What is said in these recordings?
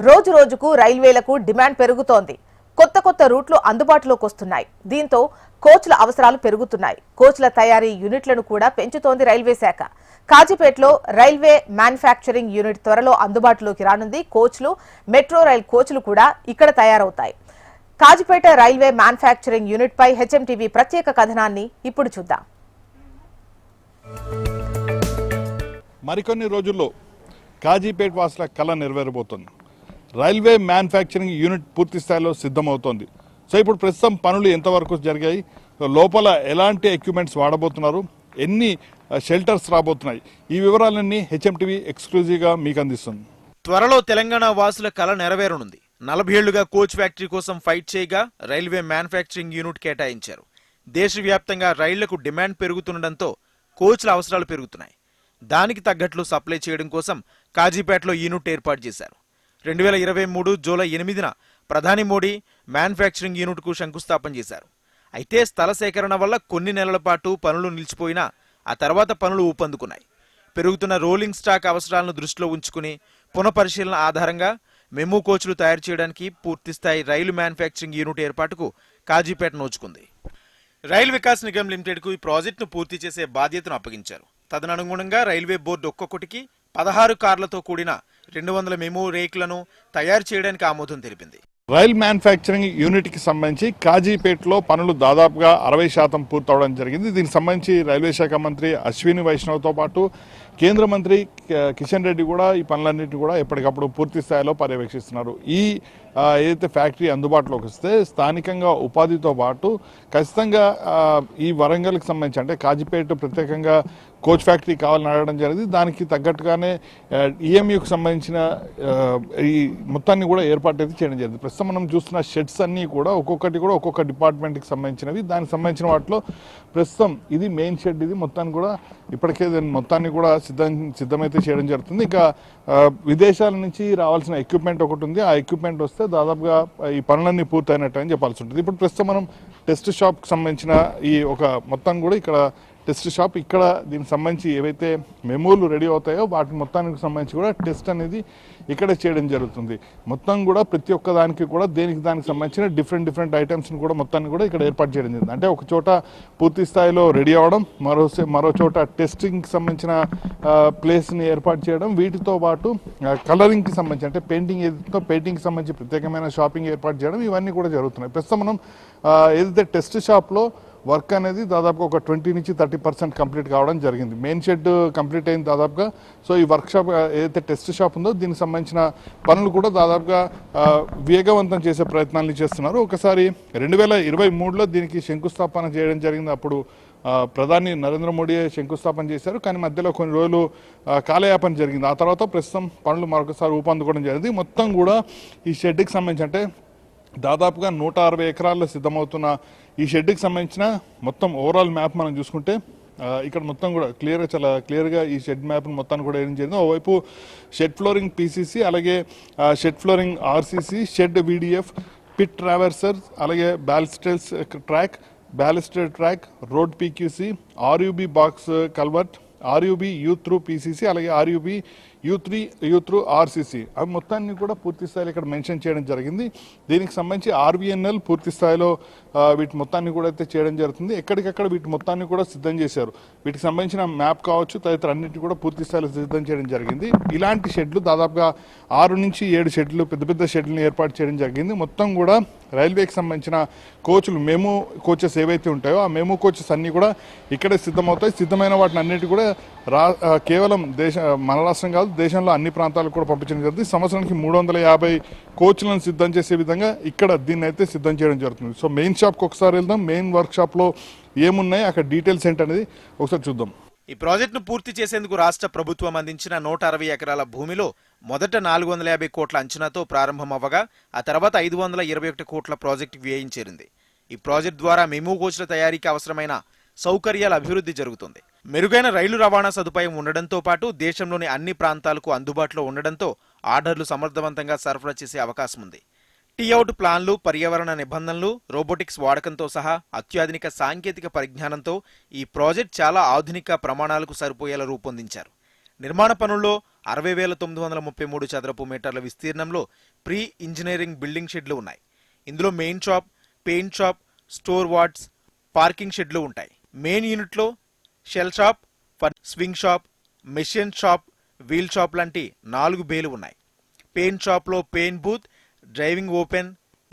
రోజు రోజుకు రైల్వేలకు డిమాండ్ పెరుగుతోంది. కొత్త కొత్త రూట్లు అందుబాటులోకి వస్తున్నాయి. దీంతో కోచ్ల అవసరాలు పెరుగుతున్నాయి. కోచ్ల తయారీ యూనిట్లను కూడా పెంచుతోంది రైల్వే శాఖ. కాజీపేటలో రైల్వే మ్యానుఫ్యాక్చరింగ్ యూనిట్ త్వరలో అందుబాటులోకి రానుంది. కోచ్లు, మెట్రో రైల్ కోచ్లు కూడా ఇక్కడ తయారవుతాయి. కాజీపేట రైల్వే మ్యానుఫ్యాక్చరింగ్ యూనిట్ పై హెచ్ఎంటీవీ ప్రత్యేక కథనాన్ని ఇప్పుడు చూద్దాం. మరికొన్ని రోజుల్లో కాజీపేట వాసుల కళ నెరవేరబోతోంది. రైల్వే మ్యానుఫ్యాక్చరింగ్ యూనిట్ పూర్తి స్థాయిలో సిద్ధమవుతోంది. సో ఇప్పుడు ప్రస్తుతం పనులు ఎంతవరకు జరిగాయి, లోపల ఎలాంటి ఎక్విప్మెంట్స్ వాడబోతున్నారు, ఎన్ని షెల్టర్స్ రాబోతున్నాయి, ఈ వివరాలన్నీ హెచ్ఎంటీవీ ఎక్స్క్లూజివ్గా మీకు అందిస్తుంది. త్వరలో తెలంగాణ వాసుల కళ నెరవేరనుంది. 40 ఏళ్లుగా కోచ్ ఫ్యాక్టరీ కోసం ఫైట్ చేయగా రైల్వే మ్యానుఫ్యాక్చరింగ్ యూనిట్ కేటాయించారు. దేశవ్యాప్తంగా రైళ్లకు డిమాండ్ పెరుగుతుండటంతో కోచ్ల అవసరాలు పెరుగుతున్నాయి. దానికి తగ్గట్లు సప్లై చేయడం కోసం కాజీపేటలో యూనిట్ ఏర్పాటు చేశారు. 2023 జూలై 8న ప్రధాని మోడీ మ్యానుఫ్యాక్చరింగ్ యూనిట్కు శంకుస్థాపన చేశారు. అయితే స్థల సేకరణ వల్ల కొన్ని నెలల పాటు పనులు నిలిచిపోయినా ఆ తర్వాత పనులు ఊపందుకున్నాయి. పెరుగుతున్న రోలింగ్ స్టాక్ అవసరాలను దృష్టిలో ఉంచుకుని పునఃపరిశీలన ఆధారంగా మెమూ కోచ్లు తయారు చేయడానికి పూర్తిస్థాయి రైలు మ్యానుఫ్యాక్చరింగ్ యూనిట్ ఏర్పాటుకు కాజీపేట నోచుకుంది. రైల్ వికాస్ నిగమ్ లిమిటెడ్కు ఈ ప్రాజెక్టును పూర్తి చేసే బాధ్యతను అప్పగించారు. తదనుగుణంగా రైల్వే బోర్డు ఒక్కొక్కటికి 16 కార్లతో కూడిన 200 మెమూ రేకులను తయారు చేయడానికి ఆమోదం తెలిపింది. రైల్ మ్యానుఫ్యాక్చరింగ్ యూనిట్కి సంబంధించి కాజీపేటలో పనులు దాదాపుగా 60% పూర్తవడం జరిగింది. దీనికి సంబంధించి రైల్వే శాఖ మంత్రి అశ్విని వైష్ణవ్తో పాటు కేంద్ర మంత్రి కిషన్ రెడ్డి కూడా ఈ పనులన్నింటినీ కూడా ఎప్పటికప్పుడు పూర్తి స్థాయిలో పర్యవేక్షిస్తున్నారు. ఈ ఏదైతే ఫ్యాక్టరీ అందుబాటులోకి వస్తే స్థానికంగా ఉపాధితో పాటు ఖచ్చితంగా ఈ వరంగల్కి సంబంధించి అంటే కాజీపేట ప్రత్యేకంగా కోచ్ ఫ్యాక్టరీ కావాలని అడగడం జరిగింది. దానికి తగ్గట్టుగానే ఈఎంయూకి సంబంధించిన ఈ మొత్తాన్ని కూడా ఏర్పాటు అయితే చేయడం జరిగింది. ప్రస్తుతం మనం చూస్తున్న షెడ్స్ అన్నీ కూడా ఒక్కొక్క డిపార్ట్మెంట్కి సంబంధించినవి. దానికి సంబంధించిన వాటిలో ప్రస్తుతం ఇది మెయిన్ షెడ్. ఇది మొత్తాన్ని కూడా ఇప్పటికే మొత్తాన్ని కూడా సిద్ధమైతే చేయడం జరుగుతుంది. ఇంకా విదేశాల నుంచి రావాల్సిన ఎక్విప్మెంట్ ఒకటి ఉంది. ఆ ఎక్విప్మెంట్ వస్తే దాదాపుగా ఈ పనులన్నీ పూర్తయినట్టు అని చెప్పాల్సి ఉంటుంది. ఇప్పుడు ప్రస్తుతం మనం టెస్ట్ షాప్కి సంబంధించిన ఈ ఒక మొత్తం కూడా ఇక్కడ టెస్ట్ షాప్, ఇక్కడ దీనికి సంబంధించి ఏవైతే మెమోలు రెడీ అవుతాయో వాటి మొత్తానికి సంబంధించి కూడా టెస్ట్ అనేది ఇక్కడే చేయడం జరుగుతుంది. మొత్తం కూడా ప్రతి ఒక్క దానికి కూడా దానికి సంబంధించిన డిఫరెంట్ ఐటమ్స్ని కూడా మొత్తాన్ని కూడా ఇక్కడ ఏర్పాటు చేయడం జరిగింది. అంటే ఒక చోట పూర్తి స్థాయిలో రెడీ అవ్వడం, మరో చోట టెస్టింగ్కి సంబంధించిన ప్లేస్ని ఏర్పాటు చేయడం, వీటితో పాటు కలరింగ్కి సంబంధించి అంటే పెయింటింగ్కి సంబంధించి ప్రత్యేకమైన షాపింగ్ ఏర్పాటు చేయడం, ఇవన్నీ కూడా జరుగుతున్నాయి. ప్రస్తుతం మనం ఏదైతే టెస్ట్ షాప్లో వర్క్ అనేది దాదాపుగా ఒక 20 నుంచి 30% కంప్లీట్ కావడం జరిగింది. మెయిన్ షెడ్ కంప్లీట్ అయింది దాదాపుగా. సో ఈ వర్క్ షాప్ ఏదైతే టెస్ట్ షాప్ ఉందో దీనికి సంబంధించిన పనులు కూడా దాదాపుగా వేగవంతం చేసే ప్రయత్నాలు చేస్తున్నారు. ఒకసారి 2023లో దీనికి శంకుస్థాపన చేయడం జరిగింది. అప్పుడు ప్రధాని నరేంద్ర మోడీ శంకుస్థాపన చేశారు. కానీ మధ్యలో కొన్ని రోజులు కాలయాపన జరిగింది. ఆ తర్వాత ప్రస్తుతం పనులు మరొకసారి ఊపందుకోవడం జరిగింది. మొత్తం కూడా ఈ షెడ్కి సంబంధించి అంటే దాదాపుగా 160 ఎకరాల్లో సిద్ధమవుతున్న ఈ షెడ్కి సంబంధించిన మొత్తం ఓవరాల్ మ్యాప్ మనం చూసుకుంటే ఇక్కడ మొత్తం కూడా చాలా క్లియర్గా ఈ షెడ్ మ్యాప్ను మొత్తాన్ని కూడా వేయడం జరిగింది. ఓవైపు షెడ్ ఫ్లోరింగ్ పీసీసీ, అలాగే shed flooring RCC, shed VDF, pit traverser, అలాగే ballastless track, road PQC, RUB box culvert, RUB U through PCC, అలాగే ఆర్యూబీ యూ త్రూ ఆర్సీసీ, అవి మొత్తాన్ని కూడా పూర్తి స్థాయిలో ఇక్కడ మెన్షన్ చేయడం జరిగింది. దీనికి సంబంధించి ఆర్వీఎన్ఎల్ పూర్తి స్థాయిలో వీటి మొత్తాన్ని కూడా అయితే చేయడం జరుగుతుంది. ఎక్కడికక్కడ వీటి మొత్తాన్ని కూడా సిద్ధం చేశారు. వీటికి సంబంధించిన మ్యాప్ కావచ్చు తదితర అన్నింటి కూడా పూర్తి స్థాయిలో సిద్ధం చేయడం జరిగింది. ఇలాంటి షెడ్లు దాదాపుగా 6 నుంచి 7 షెడ్లు పెద్ద షెడ్లను ఏర్పాటు చేయడం జరిగింది. మొత్తం కూడా రైల్వేకి సంబంధించిన కోచ్లు, మెమూ కోచెస్ ఏవైతే ఉంటాయో ఆ మెమూ కోచెస్ అన్నీ కూడా ఇక్కడే సిద్ధమవుతాయి. సిద్ధమైన వాటిని అన్నిటి కూడా కేవలం మన రాష్ట్రం కాదు, దేశంలో అన్ని ప్రాంతాలకు కూడా పంపించడం జరుగుతుంది. సంవత్సరానికి 350 కోచ్లను సిద్ధం చేసే విధంగా ఇక్కడ దీన్ని అయితే సిద్ధం చేయడం జరుగుతుంది. సో మెయిన్ షాప్కి ఒకసారి వెళ్దాం. మెయిన్ వర్క్ షాప్లో ఏమున్నాయి, అక్కడ డీటెయిల్స్ ఏంటనేది ఒకసారి చూద్దాం. ఈ ప్రాజెక్టును పూర్తి చేసేందుకు రాష్ట్ర ప్రభుత్వం అందించిన 160 ఎకరాల భూమిలో మొదట 450 కోట్ల అంచనాతో ప్రారంభమవ్వగా ఆ తర్వాత 521 కోట్ల ప్రాజెక్టు వ్యయం చేరింది. ఈ ప్రాజెక్టు ద్వారా మెమూ కోచ్ల తయారీకి అవసరమైన సౌకర్యాల అభివృద్ధి జరుగుతుంది. మెరుగైన రైలు రవాణా సదుపాయం ఉండడంతో పాటు దేశంలోని అన్ని ప్రాంతాలకు అందుబాటులో ఉండడంతో ఆర్డర్లు సమర్థవంతంగా సరఫరా చేసే అవకాశం ఉంది. టీఅవుట్ ప్లాన్లు, పర్యావరణ నిబంధనలు, రోబోటిక్స్ వాడకంతో సహా అత్యాధునిక సాంకేతిక పరిజ్ఞానంతో ఈ ప్రాజెక్ట్ చాలా ఆధునిక ప్రమాణాలకు సరిపోయేలా రూపొందించారు. నిర్మాణ పనుల్లో 60,933 చదరపు మీటర్ల విస్తీర్ణంలో ప్రీ ఇంజనీరింగ్ బిల్డింగ్ షెడ్లు ఉన్నాయి. ఇందులో main shop, paint shop, store wards, parking షెడ్లు ఉంటాయి. మెయిన్ యూనిట్లో shell shop, swing shop, machine shop, wheel shop లాంటి 4 బేలు ఉన్నాయి. పెయింట్ షాప్లో paint booth, driving open,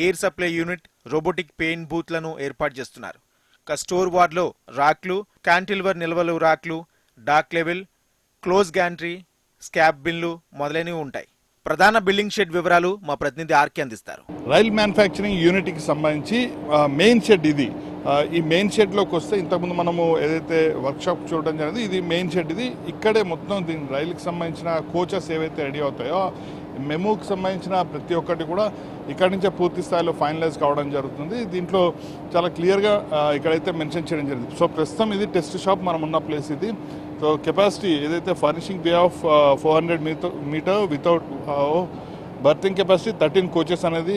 air supply unit, robotic paint బూత్లను ఏర్పాటు చేస్తున్నారు. స్టోర్ వార్డ్లో రాక్లు, క్యాంటిల్వర్ నిల్వలు రాక్లు, dock level, close gantry, scrap బిన్లు మొదలైనవి ఉంటాయి. ప్రధాన బిల్డింగ్ షెడ్ వివరాలు మా ప్రతినిధి ఆర్కే అందిస్తారు. రైల్ మ్యానుఫ్యాక్చరింగ్ యూనిట్కి సంబంధించి మెయిన్ షెడ్ ఇది. ఈ మెయిన్ షెడ్లోకి వస్తే ఇంతకుముందు మనము ఏదైతే వర్క్షాప్ చూడడం జరిగింది, ఇది మెయిన్ షెడ్. ఇది ఇక్కడే మొత్తం దీని రైలుకి సంబంధించిన కోచెస్ ఏవైతే రెడీ అవుతాయో మెమూకి సంబంధించిన ప్రతి ఒక్కటి కూడా ఇక్కడి నుంచే పూర్తి స్థాయిలో ఫైనలైజ్ కావడం జరుగుతుంది. దీంట్లో చాలా క్లియర్గా ఇక్కడైతే మెన్షన్ చేయడం జరిగింది. సో ప్రస్తుతం ఇది టెస్ట్ షాప్ మనం ఉన్న ప్లేస్ ఇది. సో కెపాసిటీ ఏదైతే furnishing bay of 400 metre without berthing capacity 13 coaches అనేది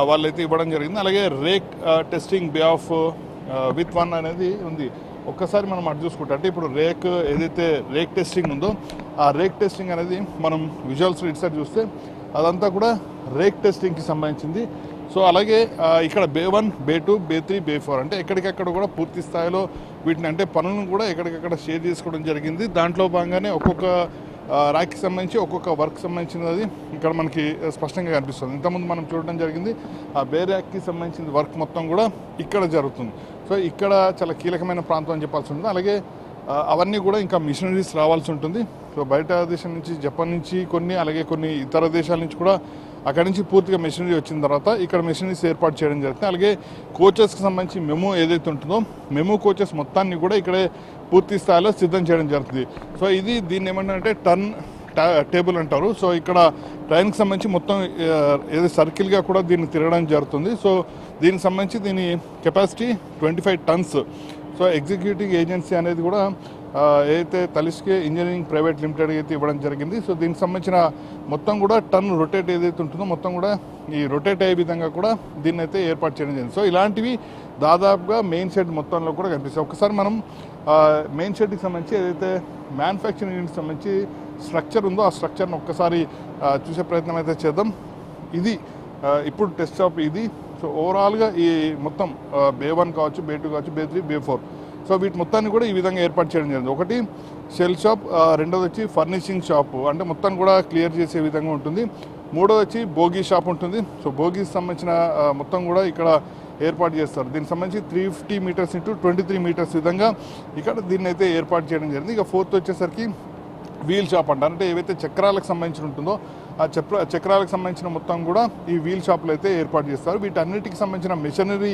వాళ్ళైతే ఇవ్వడం జరిగింది. అలాగే rake testing bay of with 1 అనేది ఉంది. ఒక్కసారి మనం అటు చూసుకుంటే అంటే ఇప్పుడు ఏదైతే రేక్ టెస్టింగ్ ఉందో ఆ రేక్ టెస్టింగ్ అనేది మనం విజువల్స్ ఇటు సైడ్ చూస్తే అదంతా కూడా రేక్ టెస్టింగ్కి సంబంధించింది. సో అలాగే ఇక్కడ బే 1, బే 2, బే 3, బే 4 అంటే ఎక్కడికక్కడ కూడా పూర్తి స్థాయిలో వీటిని అంటే పనులను కూడా ఎక్కడికక్కడ షేర్ చేసుకోవడం జరిగింది. దాంట్లో భాగంగానే ఒక్కొక్క ర్యాక్కి సంబంధించి ఒక్కొక్క వర్క్ సంబంధించినది ఇక్కడ మనకి స్పష్టంగా కనిపిస్తుంది. ఇంతకుముందు మనం చూడడం జరిగింది ఆ బే ర్యాక్కి సంబంధించిన వర్క్ మొత్తం కూడా ఇక్కడ జరుగుతుంది. సో ఇక్కడ చాలా కీలకమైన ప్రాంతం అని చెప్పాల్సి ఉంటుంది. అలాగే అవన్నీ కూడా ఇంకా మిషనరీస్ రావాల్సి ఉంటుంది. సో బయట దేశం నుంచి, జపాన్ నుంచి అలాగే కొన్ని ఇతర దేశాల నుంచి కూడా అక్కడి నుంచి పూర్తిగా మెషినరీ వచ్చిన తర్వాత ఇక్కడ మెషినరీస్ ఏర్పాటు చేయడం జరుగుతుంది. అలాగే కోచెస్కి సంబంధించి మెమో ఏదైతే ఉంటుందో మెమో కోచెస్ మొత్తాన్ని కూడా ఇక్కడే పూర్తి స్థాయిలో సిద్ధం చేయడం జరుగుతుంది. సో దీన్ని ఏమంటారంటే టర్న్ టేబుల్ అంటారు. సో ఇక్కడ ట్రైన్కి సంబంధించి మొత్తం ఏదో సర్కిల్గా కూడా దీన్ని తిరగడం జరుగుతుంది. సో దీనికి సంబంధించి దీని capacity 25 turns. So executive agency అనేది కూడా ఏదైతే తలిస్కే ఇంజనీరింగ్ ప్రైవేట్ లిమిటెడ్ అయితే ఇవ్వడం జరిగింది. సో దీనికి సంబంధించిన మొత్తం కూడా టర్న్ రొటేట్ ఏదైతే ఉంటుందో మొత్తం కూడా ఈ రొటేట్ అయ్యే విధంగా కూడా దీన్ని అయితే ఏర్పాటు చేయడం జరిగింది. సో ఇలాంటివి దాదాపుగా మెయిన్ షెడ్ మొత్తంలో కూడా కనిపిస్తాయి. ఒకసారి మనం మెయిన్ షెడ్కి సంబంధించి ఏదైతే మ్యానుఫ్యాక్చరింగ్ యూనిట్కి సంబంధించి స్ట్రక్చర్ ఉందో ఆ స్ట్రక్చర్ను ఒక్కసారి చూసే ప్రయత్నం అయితే చేద్దాం. ఇది ఇప్పుడు టెస్ట్ షాప్ ఇది. సో ఓవరాల్గా ఈ మొత్తం బే 1 కావచ్చు, బే 2 కావచ్చు, బే 3, బే 4 సో వీటి మొత్తాన్ని కూడా ఈ విధంగా ఏర్పాటు చేయడం జరిగింది. ఒకటి షెల్ షాప్, రెండోది వచ్చి ఫర్నిషింగ్ షాప్ అంటే మొత్తం కూడా క్లియర్ చేసే విధంగా ఉంటుంది. మూడోది వచ్చి బోగీ షాప్ ఉంటుంది. సో బోగీకి సంబంధించిన మొత్తం కూడా ఇక్కడ ఏర్పాటు చేస్తారు. దీనికి సంబంధించి 350 మీటర్స్ ఇంటూ 23 మీటర్స్ విధంగా ఇక్కడ దీన్ని అయితే ఏర్పాటు చేయడం జరిగింది. ఇక ఫోర్త్ వచ్చేసరికి వీల్ షాప్ అంటారు. అంటే ఏవైతే చక్రాలకు సంబంధించి ఉంటుందో ఆ చక్రాలకు సంబంధించిన మొత్తం కూడా ఈ వీల్ షాప్లో అయితే ఏర్పాటు చేస్తారు. వీటన్నిటికి సంబంధించిన మెషినరీ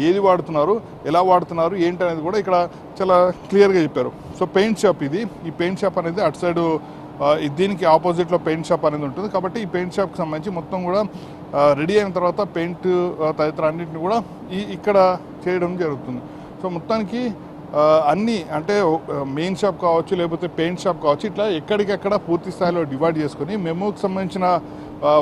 ఏది వాడుతున్నారు, ఎలా వాడుతున్నారు, ఏంటి అనేది కూడా ఇక్కడ చాలా క్లియర్గా చెప్పారు. సో పెయింట్ షాప్ ఇది. ఈ పెయింట్ షాప్ అనేది అటు సైడు దీనికి ఆపోజిట్లో పెయింట్ షాప్ అనేది ఉంటుంది. కాబట్టి ఈ పెయింట్ షాప్కి సంబంధించి మొత్తం కూడా రెడీ అయిన తర్వాత పెయింట్ తదితర అన్నింటిని కూడా ఇక్కడ చేయడం జరుగుతుంది. సో మొత్తానికి అన్నీ అంటే మెయిన్ షాప్ కావచ్చు, లేకపోతే పెయింట్ షాప్ కావచ్చు, ఇట్లా ఎక్కడికక్కడ పూర్తి స్థాయిలో డివైడ్ చేసుకొని మెమోకి సంబంధించిన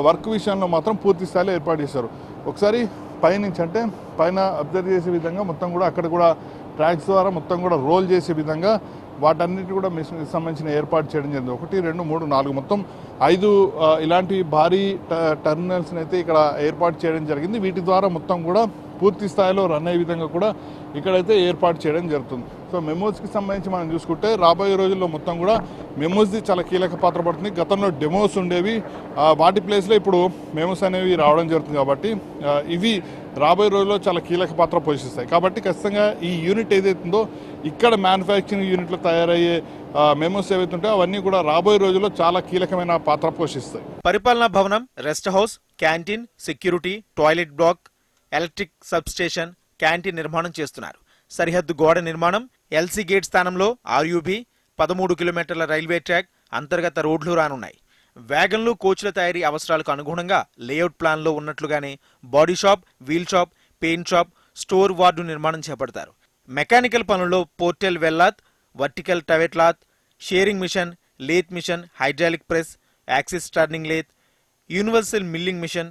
వర్క్ విషయంలో మాత్రం పూర్తి స్థాయిలో ఏర్పాటు చేశారు. ఒకసారి పైనుంచి అంటే పైన అబ్జర్వ్ చేసే విధంగా మొత్తం కూడా అక్కడ కూడా ట్రాక్స్ ద్వారా మొత్తం కూడా రోల్ చేసే విధంగా వాటన్నిటి కూడా మిషన్కి సంబంధించిన ఏర్పాటు చేయడం జరిగింది. 1, 2, 3, 4 మొత్తం 5 ఇలాంటి భారీ టెర్మినల్స్ని అయితే ఇక్కడ ఏర్పాటు చేయడం జరిగింది. వీటి ద్వారా మొత్తం కూడా పూర్తి స్థాయిలో రన్ అయ్యే విధంగా కూడా ఇక్కడైతే ఏర్పాటు చేయడం జరుగుతుంది. సో మెమోస్కి సంబంధించి మనం చూసుకుంటే రాబోయే రోజుల్లో మొత్తం కూడా మెమోస్ది చాలా కీలక పాత్ర పడుతుంది. గతంలో డెమోస్ ఉండేవి, వాటి ప్లేస్లో ఇప్పుడు మెమోస్ అనేవి రావడం జరుగుతుంది. కాబట్టి ఇవి రాబోయే రోజుల్లో చాలా కీలక పాత్ర పోషిస్తాయి. కాబట్టి ఖచ్చితంగా ఈ యూనిట్ ఏదైతే ఉందో ఇక్కడ మ్యానుఫ్యాక్చరింగ్ యూనిట్లో తయారయ్యే మెమోస్ ఏవైతే ఉంటాయో అవన్నీ కూడా రాబోయే రోజుల్లో చాలా కీలకమైన పాత్ర పోషిస్తాయి. పరిపాలనా భవనం, rest house, canteen, security, toilet black, electric sub station, canteen నిర్మాణం చేస్తున్నారు. సరిహద్దు గోడ నిర్మాణం, ఎల్సీ గేట్ స్థానంలో ఆర్యూబీ, 13 కిలోమీటర్ల రైల్వే ట్రాక్, అంతర్గత రోడ్లు రానున్నాయి. వ్యాగన్లు, కోచ్ల తయారీ అవసరాలకు అనుగుణంగా లేఅవుట్ ప్లాన్లో ఉన్నట్లుగానే body shop, wheel shop, paint shop, store ward నిర్మాణం చేపడతారు. మెకానికల్ పనుల్లో పోర్టెల్ వెల్లాత్, వర్టికల్ టవెట్ lathe, shearing machine, lathe machine, hydraulic press, axis turning lathe, universal milling machine,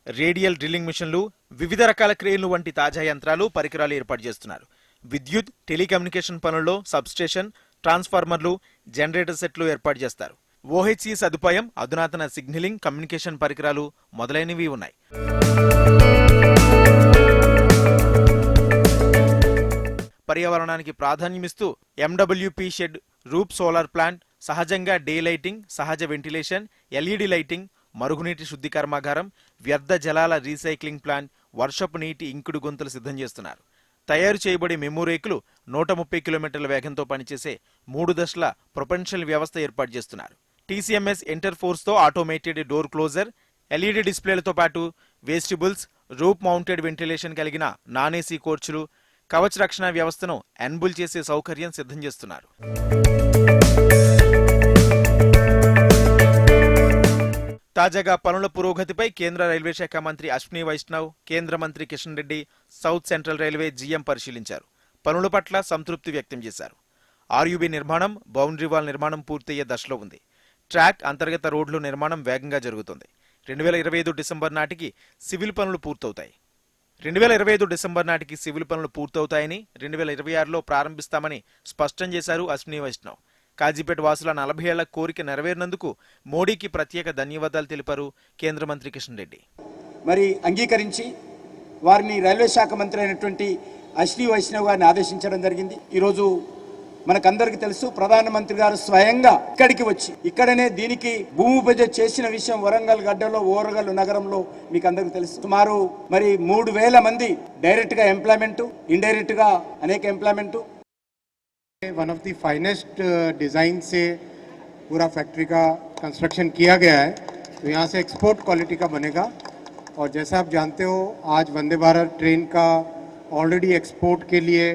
radial drilling మిషన్లు, వివిధ రకాల క్రేన్లు వంటి తాజా యంత్రాలు, పరికరాలు ఏర్పాటు చేస్తున్నారు. విద్యుత్, టెలికమ్యూనికేషన్ పనుల్లో సబ్స్టేషన్, ట్రాన్స్ఫార్మర్లు, జనరేటర్ సెట్లు ఏర్పాటు చేస్తారు. ఓహెచ్సి సదుపాయం, అధునాతన సిగ్నలింగ్, కమ్యూనికేషన్ పరికరాలు మొదలైనవి ఉన్నాయి. పర్యావరణానికి ప్రాధాన్యమిస్తూ ఎండబ్ల్యూపీ షెడ్, రూప్ సోలార్ ప్లాంట్, సహజంగా డే లైటింగ్, సహజ వెంటిలేషన్, ఎల్ఈడి లైటింగ్, మరుగునీటి శుద్ధి కర్మాగారం, వ్యర్థ జలాల రీసైక్లింగ్ ప్లాంట్, వర్షపు నీటి ఇంకుడు గుంతలు సిద్ధం చేస్తున్నారు. తయారు చేయబడే మెమో రేకులు 130 కిలోమీటర్ల వేగంతో పనిచేసే 3 దశల ప్రొపెన్షియల్ వ్యవస్థ ఏర్పాటు చేస్తున్నారు. టీసీఎంఎస్ ఇంటర్ఫోర్స్తో ఆటోమేటెడ్ డోర్ క్లోజర్, ఎల్ఈడి డిస్ప్లేలతో పాటు వేస్టిబుల్స్, రూప్ మౌంటెడ్ వెంటిలేషన్ కలిగిన నాన్ ఏసీ కోచ్లు, కవచ రక్షణ వ్యవస్థను ఎన్బుల్ చేసే సౌకర్యం సిద్ధం చేస్తున్నారు. తాజాగా పనుల పురోగతిపై కేంద్ర రైల్వే శాఖ మంత్రి అశ్విని వైష్ణవ్, కేంద్ర మంత్రి Kishan Reddy south central railway GM పరిశీలించారు. పనుల పట్ల సంతృప్తి వ్యక్తం చేశారు. ఆర్యూబీ నిర్మాణం, బౌండరీ వాల్ నిర్మాణం పూర్తయ్యే దశలో ఉంది. ట్రాక్, అంతర్గత రోడ్లు నిర్మాణం వేగంగా జరుగుతుంది. 2025 డిసెంబర్ నాటికి సివిల్ పనులు పూర్తవుతాయి. 2025 డిసెంబర్ నాటికి సివిల్ పనులు పూర్తవుతాయని, 2026లో ప్రారంభిస్తామని స్పష్టం చేశారు అశ్విని వైష్ణవ్. కాజీపేట వాసుల 40 ఏళ్ల కోరిక నెరవేరినందుకు మోడీకి ప్రత్యేక ధన్యవాదాలు తెలిపారు కేంద్ర మంత్రి కిషన్ రెడ్డి. మరి అంగీకరించి వారిని రైల్వే శాఖ మంత్రి అయినటువంటి అశ్విని వైష్ణవ్ గారిని ఆదేశించడం జరిగింది. ఈరోజు మనకందరికీ తెలుసు, ప్రధానమంత్రి గారు స్వయంగా ఇక్కడికి వచ్చి ఇక్కడనే దీనికి భూమి పూజ చేసిన విషయం వరంగల్ గడ్డలో, ఓరగల్ నగరంలో మీకు అందరికీ తెలుసు. సుమారు మరి 3000 మంది డైరెక్ట్ గా ఎంప్లాయ్మెంట్, ఇండైరెక్ట్ గా అనేక employment. One of the finest design से पूरा फैक्ट्री का कंस्ट्रक्शन किया गया है, तो यहाँ से एक्सपोर्ट क्वालिटी का बनेगा. और जैसा आप जानते हो, आज वंदे भारत ट्रेन का ऑलरेडी एक्सपोर्ट के लिए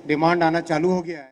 डिमांड आना चालू हो गया है.